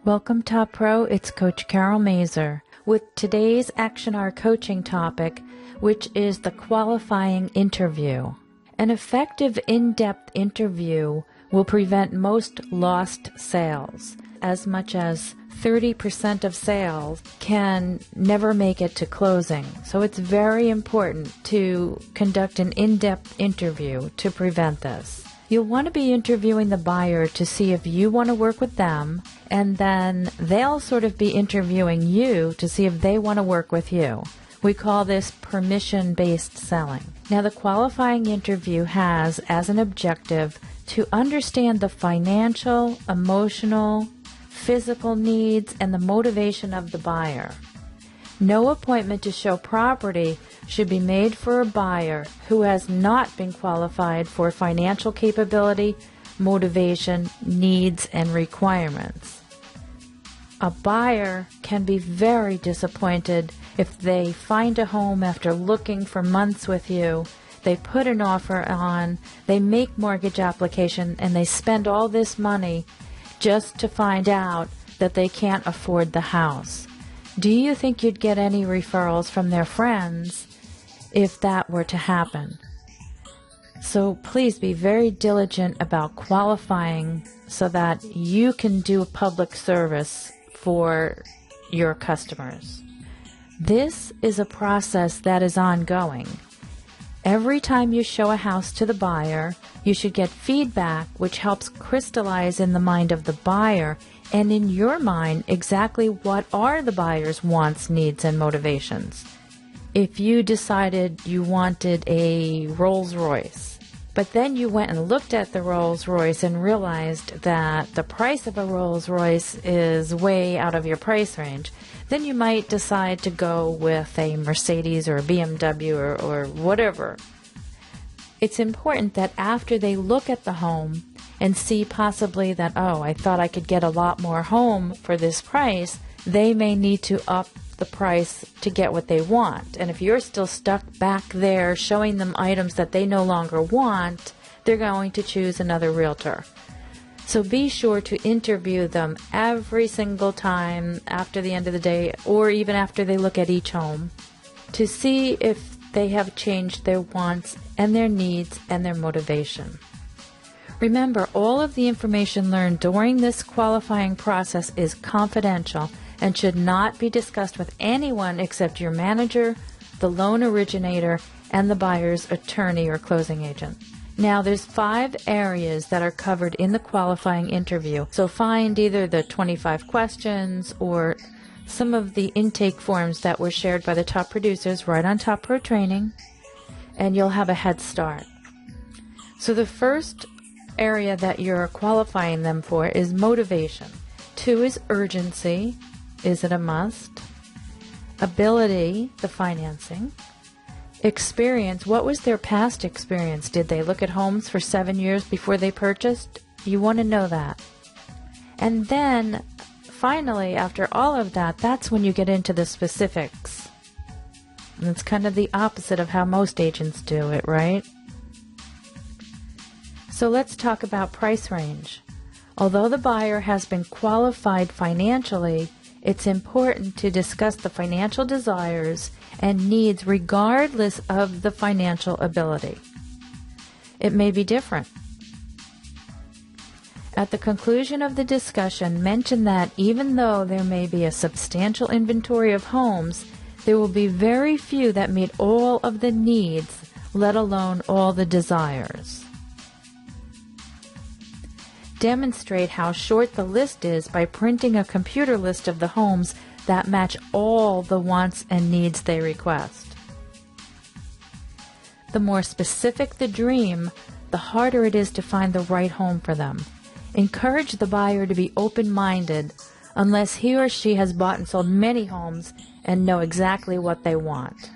Welcome Top Pro, it's Coach Carol Mazer with today's Action Hour coaching topic, which is the qualifying interview. An effective in-depth interview will prevent most lost sales. As much as 30% of sales can never make it to closing. So it's very important to conduct an in-depth interview to prevent this. You'll want to be interviewing the buyer to see if you want to work with them, and then they'll sort of be interviewing you to see if they want to work with you. We call this permission-based selling. Now, the qualifying interview has as an objective to understand the financial, emotional, physical needs, and the motivation of the buyer. No appointment to show property should be made for a buyer who has not been qualified for financial capability, motivation, needs, and requirements. A buyer can be very disappointed if they find a home after looking for months with you, they put an offer on, they make mortgage application, and they spend all this money just to find out that they can't afford the house. Do you think you'd get any referrals from their friends if that were to happen? So please be very diligent about qualifying so that you can do a public service for your customers. This is a process that is ongoing. Every time you show a house to the buyer, you should get feedback which helps crystallize in the mind of the buyer and in your mind exactly what are the buyer's wants, needs, and motivations. If you decided you wanted a Rolls Royce, but then you went and looked at the Rolls Royce and realized that the price of a Rolls Royce is way out of your price range, then you might decide to go with a Mercedes or a BMW or whatever. It's important that after they look at the home and see possibly that, oh, I thought I could get a lot more home for this price, they may need to up the price to get what they want. And if you're still stuck back there showing them items that they no longer want, they're going to choose another realtor. So be sure to interview them every single time after the end of the day, or even after they look at each home, to see if they have changed their wants and their needs and their motivation. Remember, all of the information learned during this qualifying process is confidential and should not be discussed with anyone except your manager, the loan originator, and the buyer's attorney or closing agent. Now, there's 5 areas that are covered in the qualifying interview. So find either the 25 questions or some of the intake forms that were shared by the top producers right on Top Pro Training, and you'll have a head start. So the first area that you're qualifying them for is motivation. 2 is urgency. Is it a must? Ability, the financing. Experience, what was their past experience? Did they look at homes for 7 years before they purchased? You want to know that. And then, finally, after all of that, that's when you get into the specifics. And it's kind of the opposite of how most agents do it, right? So let's talk about price range. Although the buyer has been qualified financially, it's important to discuss the financial desires and needs regardless of the financial ability. It may be different. At the conclusion of the discussion, mention that even though there may be a substantial inventory of homes, there will be very few that meet all of the needs, let alone all the desires. Demonstrate how short the list is by printing a computer list of the homes that match all the wants and needs they request. The more specific the dream, the harder it is to find the right home for them. Encourage the buyer to be open-minded unless he or she has bought and sold many homes and know exactly what they want.